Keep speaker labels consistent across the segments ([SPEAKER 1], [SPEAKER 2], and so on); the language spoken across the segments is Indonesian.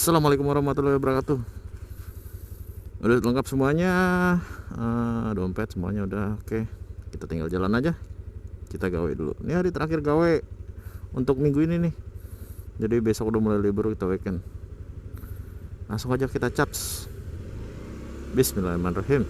[SPEAKER 1] Assalamualaikum warahmatullahi wabarakatuh. Udah lengkap semuanya, dompet semuanya udah oke. Kita tinggal jalan aja. Kita gawe dulu. Ini hari terakhir gawe untuk minggu ini nih. Jadi besok udah mulai libur, kita weekend. Langsung aja kita caps. Bismillahirrahmanirrahim.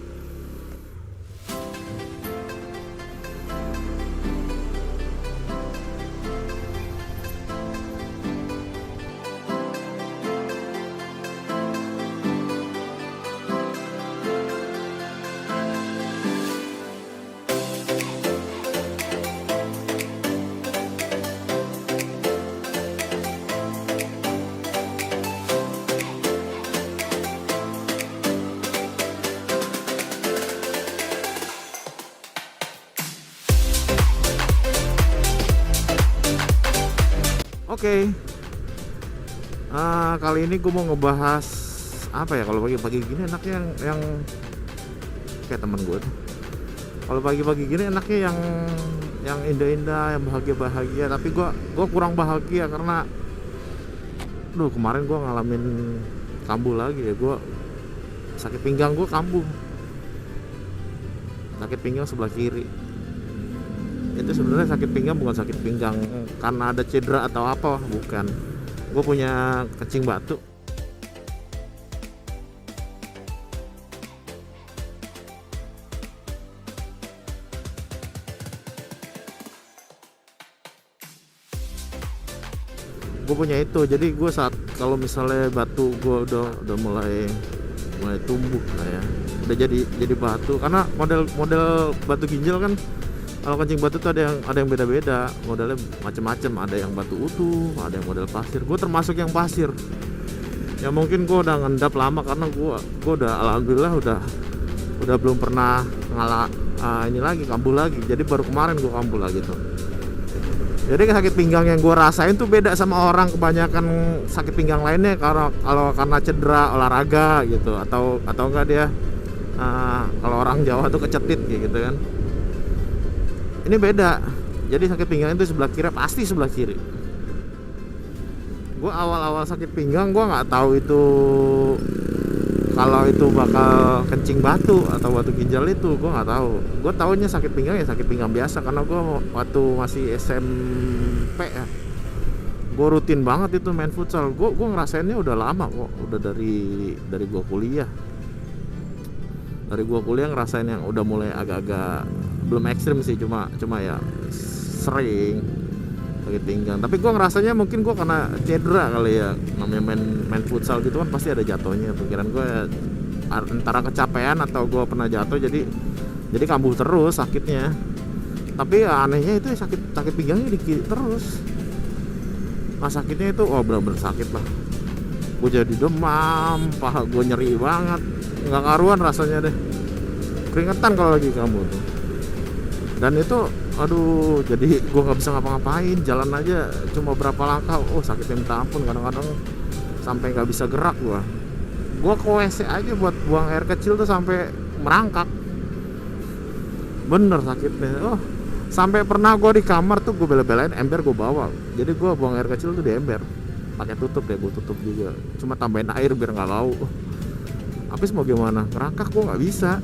[SPEAKER 1] Oke. Kali ini gue mau ngebahas apa ya, kalau pagi-pagi gini enaknya yang kayak temen gue tuh. Kalau pagi-pagi gini enaknya yang indah-indah, yang bahagia-bahagia, tapi gue kurang bahagia karena kemarin gue ngalamin kambuh lagi ya. Gue sakit pinggang, gue kambuh. Sakit pinggang sebelah kiri. Itu sebenarnya sakit pinggang bukan sakit pinggang karena ada cedera atau apa, bukan. Gue punya kencing batu. Gue punya itu, jadi gue saat kalau misalnya batu gue udah mulai tumbuh lah ya, udah jadi batu, karena model batu ginjal kan. Kalau kencing batu tuh ada yang beda-beda, modelnya macam-macam. Ada yang batu utuh, ada yang model pasir. Gue termasuk yang pasir. Ya mungkin gue udah ngendap lama karena gue udah alhamdulillah udah belum pernah ini lagi kambuh lagi. Jadi baru kemarin gue kambuh lagi tuh. Jadi sakit pinggang yang gue rasain tuh beda sama orang kebanyakan sakit pinggang lainnya, karena cedera olahraga gitu, atau enggak dia kalau orang Jawa tuh kecetit gitu kan. Ini beda. Jadi sakit pinggang itu sebelah kiri, pasti sebelah kiri. Gue awal-awal sakit pinggang gue nggak tahu itu kalau itu bakal kencing batu atau batu ginjal itu, gue nggak tahu. Gue taunya sakit pinggang ya sakit pinggang biasa, karena gue waktu masih SMP ya, gue rutin banget itu main futsal. Gue ngerasainnya udah lama kok, udah dari gue kuliah. Dari gue kuliah ngerasain yang udah mulai agak-agak, belum ekstrim sih, cuma ya sering sakit pinggang. Tapi gue ngerasanya mungkin gue karena cedera kali ya, namanya main futsal gitu kan pasti ada jatuhnya. Pikiran gue ya, antara kecapean atau gue pernah jatuh, jadi kambuh terus sakitnya. Tapi ya anehnya itu sakit pinggangnya dikit terus. Nah sakitnya itu bener-bener sakit lah. Gue jadi demam, paha gue nyeri banget, nggak karuan rasanya deh, keringetan kalau lagi kambuh tuh. Dan itu jadi gue nggak bisa ngapa-ngapain, jalan aja cuma berapa langkah, sakitnya minta ampun. Kadang-kadang sampai nggak bisa gerak. Gue ke WC aja buat buang air kecil tuh sampai merangkak, bener sakitnya. Sampai pernah gue di kamar tuh gue bela-belain ember gue bawa, jadi gue buang air kecil tuh di ember pakai tutup deh, gue tutup juga, cuma tambahin air biar nggak bau. Habis mau gimana, ngerangkak gue nggak bisa,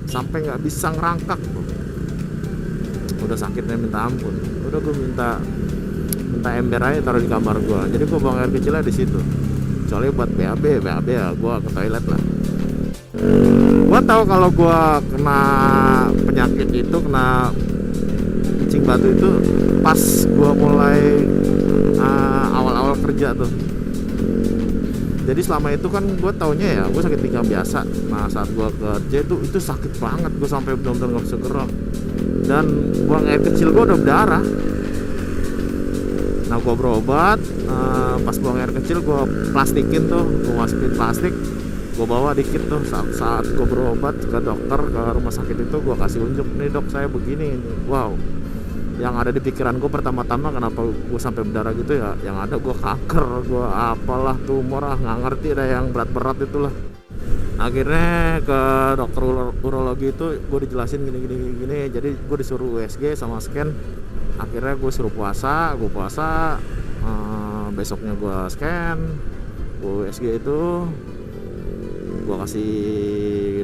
[SPEAKER 1] sampai nggak bisa ngerangkak. Udah sakitnya minta ampun. Udah gue minta ember aja taruh di kamar gue, jadi gue buang air kecilnya di situ. Kecuali buat BAB ya gue ke toilet lah. Gue tahu kalau gue kena penyakit itu, kena kencing batu itu pas gue mulai awal-awal kerja tuh. Jadi selama itu kan gue taunya ya gue sakit pinggang biasa. Nah saat gue kerja itu sakit banget, gue sampai benar-benar nggak bisa gerak, dan buang air kecil gue udah berdarah. Nah gue berobat, pas buang air kecil gue plastikin tuh, gue masukin plastik, gue bawa dikit tuh. Saat gue berobat ke dokter, ke rumah sakit itu, gue kasih unjuk, nih dok saya begini. Wow, yang ada di pikiran gue pertama-tama kenapa gue sampai berdarah gitu ya, yang ada gue kanker, gue apalah, tumor, nggak ngerti dah yang berat-berat itulah. Akhirnya ke dokter urologi itu gue dijelasin gini, jadi gue disuruh USG sama scan. Akhirnya gue suruh puasa, besoknya gue scan, USG itu gue kasih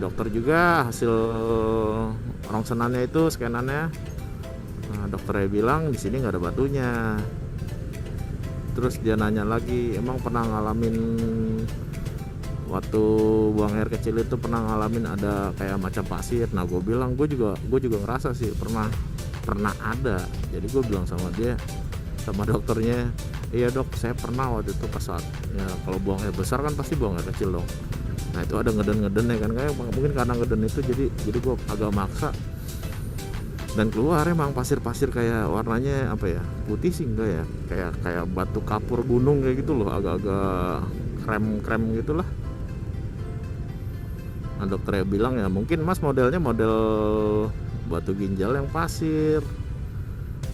[SPEAKER 1] dokter juga hasil rongsenannya itu, scanannya. Nah, dokternya bilang di sini nggak ada batunya. Terus dia nanya lagi, emang pernah ngalamin waktu buang air kecil itu pernah ngalamin ada kayak macam pasir? Nah gue bilang gue juga ngerasa sih pernah ada. Jadi gue bilang sama dia, sama dokternya, iya dok saya pernah waktu itu pas saat ya, kalau buang air besar kan pasti buang air kecil dong. Nah itu ada ngeden ya kan, kayak mungkin karena ngeden itu jadi gue agak maksa, dan keluar emang pasir-pasir kayak warnanya apa ya, putih sih enggak ya, kayak batu kapur gunung kayak gitu loh, agak-agak krem gitulah. Nah dokternya bilang ya mungkin mas modelnya model batu ginjal yang pasir,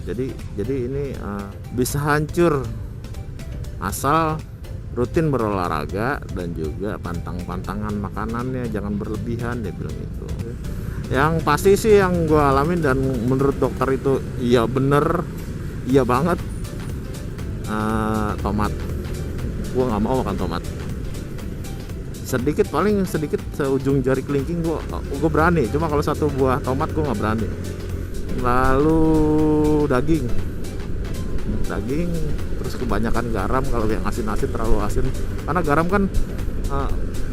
[SPEAKER 1] jadi ini bisa hancur asal rutin berolahraga dan juga pantangan makanannya jangan berlebihan, dia bilang gitu. Yang pasti sih yang gue alamin dan menurut dokter itu iya bener, iya banget, tomat. Gue nggak mau makan tomat. Paling sedikit seujung jari kelingking gue berani, cuma kalau satu buah tomat gue nggak berani. Lalu daging terus kebanyakan garam, kalau yang asin-asin terlalu asin, karena garam kan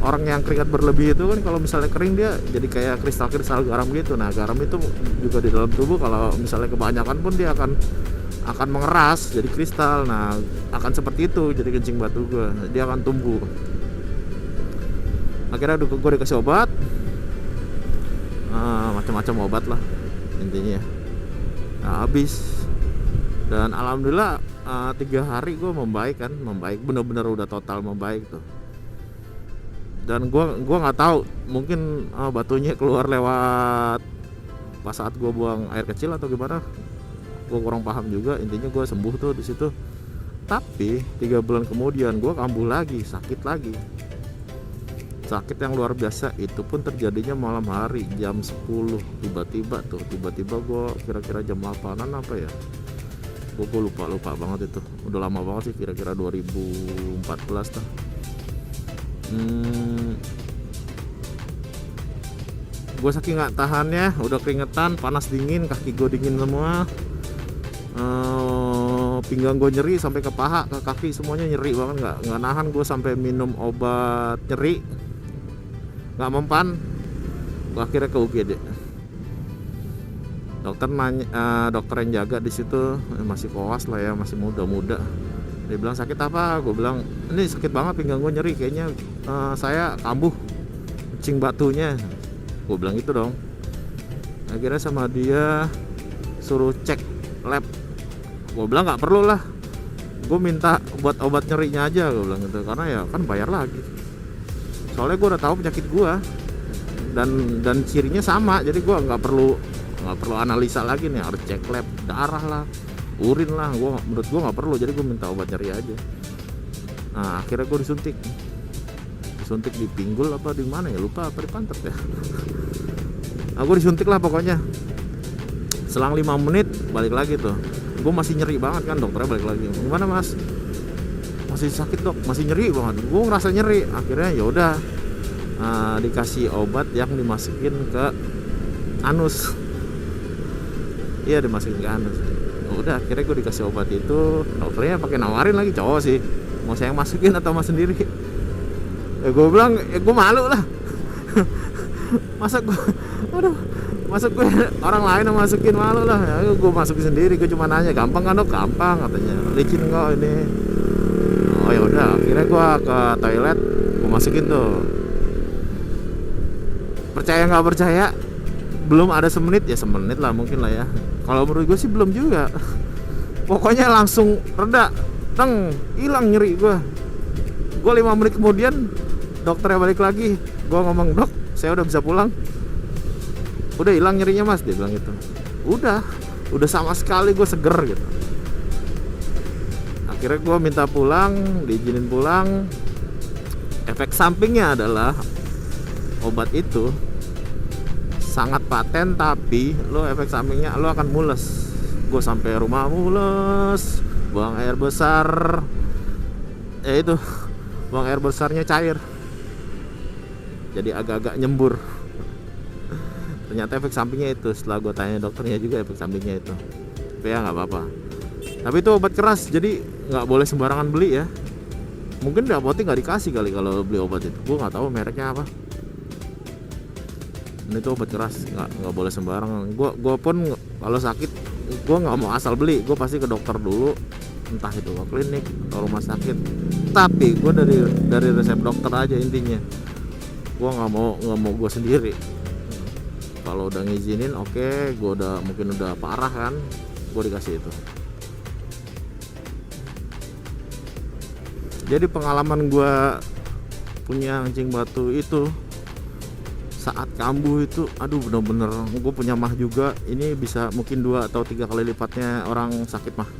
[SPEAKER 1] orang yang keringat berlebih itu kan kalau misalnya kering dia jadi kayak kristal garam gitu. Nah garam itu juga di dalam tubuh kalau misalnya kebanyakan pun dia akan mengeras jadi kristal. Nah akan seperti itu jadi kencing batu gue, dia akan tumbuh. Akhirnya gue dikasih obat, macam-macam obat lah intinya. Nah habis, dan alhamdulillah 3 hari gue membaik, bener-bener udah total membaik tuh. Dan gue nggak tahu mungkin batunya keluar lewat pas saat gue buang air kecil atau gimana, gue kurang paham juga. Intinya gue sembuh tuh di situ. Tapi 3 bulan kemudian gue kambuh lagi, sakit yang luar biasa. Itu pun terjadinya malam hari jam 10 tiba-tiba gue kira-kira jam 8-an apa ya, gue lupa banget itu, udah lama banget sih, kira-kira 2014 tuh. Gue saking nggak tahannya, udah keringetan, panas dingin, kaki gue dingin semua, pinggang gue nyeri sampai ke paha, ke kaki semuanya nyeri banget, nggak nahan. Gue sampai minum obat nyeri, nggak mempan. Gue akhirnya ke UGD. Dokter yang jaga di situ masih koas lah ya, masih muda. Dia bilang sakit apa? Gue bilang ini sakit banget, pinggang gue nyeri, kayaknya saya kambuh kencing batunya. Gue bilang gitu dong. Akhirnya sama dia suruh cek lab. Gue bilang nggak perlu lah, gue minta buat obat nyerinya aja, gue bilang gitu, karena ya kan bayar lagi. Soalnya gue udah tahu penyakit gue dan cirinya sama, jadi gue nggak perlu analisa lagi nih, harus cek lab darah lah, urin lah. Menurut gue nggak perlu, jadi gue minta obat nyeri aja. Nah akhirnya gue disuntik di pinggul apa di mana ya, lupa, apa di pantat ya. Nah gue disuntik lah pokoknya. Selang 5 menit balik lagi tuh, gue masih nyeri banget kan. Dokternya balik lagi, gimana mas, masih sakit dok, masih nyeri banget. Gue ngerasa nyeri. Akhirnya ya udah, dikasih obat yang dimasukin ke anus. Iya, dimasukin ke anus. Udah akhirnya gue dikasih obat itu. Dokternya pakai nawarin lagi, cowok sih, mau saya yang masukin atau mas sendiri. Ya gue bilang ya gue malu lah. masa gue orang lain yang masukin, malu lah ya, gue masukin sendiri. Gue cuma nanya, gampang kan dok? Gampang katanya, licin kok ini. Oh ya udah, akhirnya gue ke toilet, gue masukin tuh. Percaya nggak percaya, belum ada semenit lah mungkin lah ya. Kalau menurut gue sih belum juga. Pokoknya langsung reda, hilang nyeri gue. 5 menit kemudian dokternya balik lagi. Gue ngomong, dok saya udah bisa pulang, udah hilang nyerinya mas, dia bilang gitu. Udah sama sekali gue seger gitu. Akhirnya gue minta pulang, diizinin pulang. Efek sampingnya adalah obat itu sangat paten, tapi lo efek sampingnya lo akan mules. Gue sampai rumah mules, buang air besar, ya itu buang air besarnya cair, jadi agak-agak nyembur. Ternyata efek sampingnya itu, setelah gue tanya dokternya juga efek sampingnya itu. Tapi ya nggak apa-apa. Tapi itu obat keras, jadi nggak boleh sembarangan beli ya. Mungkin di apotek nggak dikasih kali kalau beli obat itu, gue nggak tahu mereknya apa. Ini tuh obat keras, nggak boleh sembarangan. Gue pun kalau sakit, gue nggak mau asal beli, gue pasti ke dokter dulu, entah itu ke klinik atau rumah sakit. Tapi gue dari resep dokter aja intinya. Gue nggak mau gue sendiri. Kalau udah ngizinin, oke, gue mungkin udah parah kan, gue dikasih itu. Jadi pengalaman gue punya anjing batu itu saat kambuh itu, aduh bener-bener gue punya mah juga. Ini bisa mungkin 2 atau 3 kali lipatnya orang sakit mah.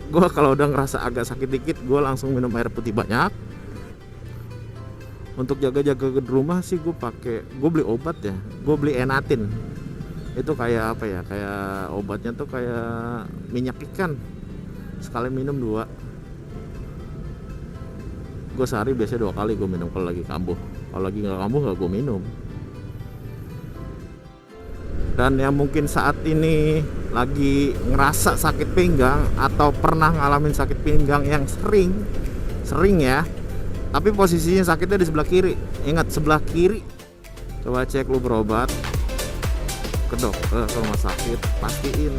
[SPEAKER 1] Gue kalau udah ngerasa agak sakit dikit, gue langsung minum air putih banyak. Untuk jaga-jaga di rumah sih gue beli obat ya, gue beli Enatin. Itu kayak apa ya, kayak obatnya tuh kayak minyak ikan, sekali minum 2. Gue sehari biasanya 2 kali gue minum kalau lagi kambuh. Kalau lagi nggak kambuh nggak gue minum. Dan yang mungkin saat ini lagi ngerasa sakit pinggang atau pernah ngalamin sakit pinggang yang sering ya, tapi posisinya sakitnya di sebelah kiri. Ingat, sebelah kiri. Coba cek lu berobat ke dokter, ke rumah sakit, pastiin.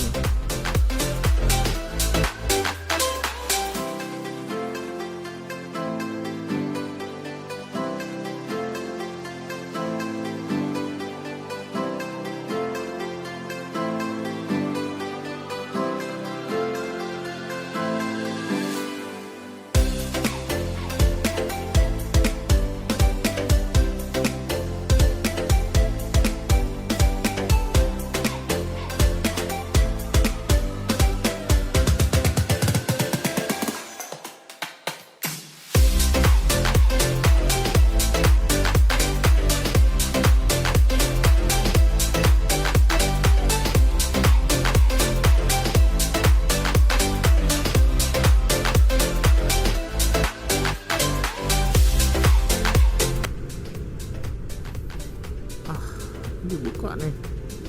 [SPEAKER 1] Dibuka nih,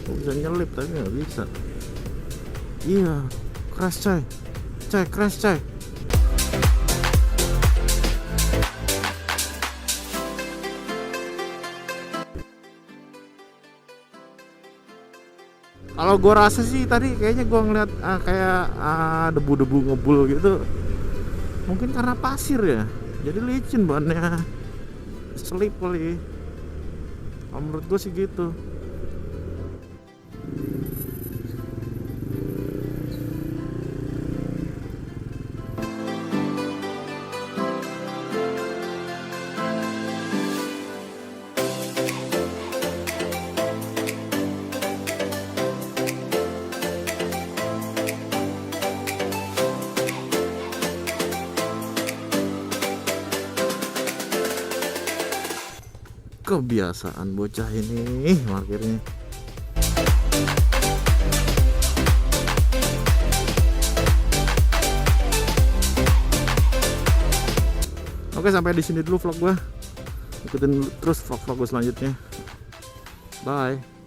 [SPEAKER 1] kok bisa nyelip tapi nggak bisa. Iya, crash coy, crash coy. Kalau gue rasa sih tadi kayaknya gue ngeliat kayak debu-debu ngebul gitu. Mungkin karena pasir ya, jadi licin bannya, selip kali. Menurut gue sih gitu. Kebiasaan bocah ini parkirnya. Oke, sampai di sini dulu vlog gua. Ikutin terus vlog-vlog gua selanjutnya. Bye.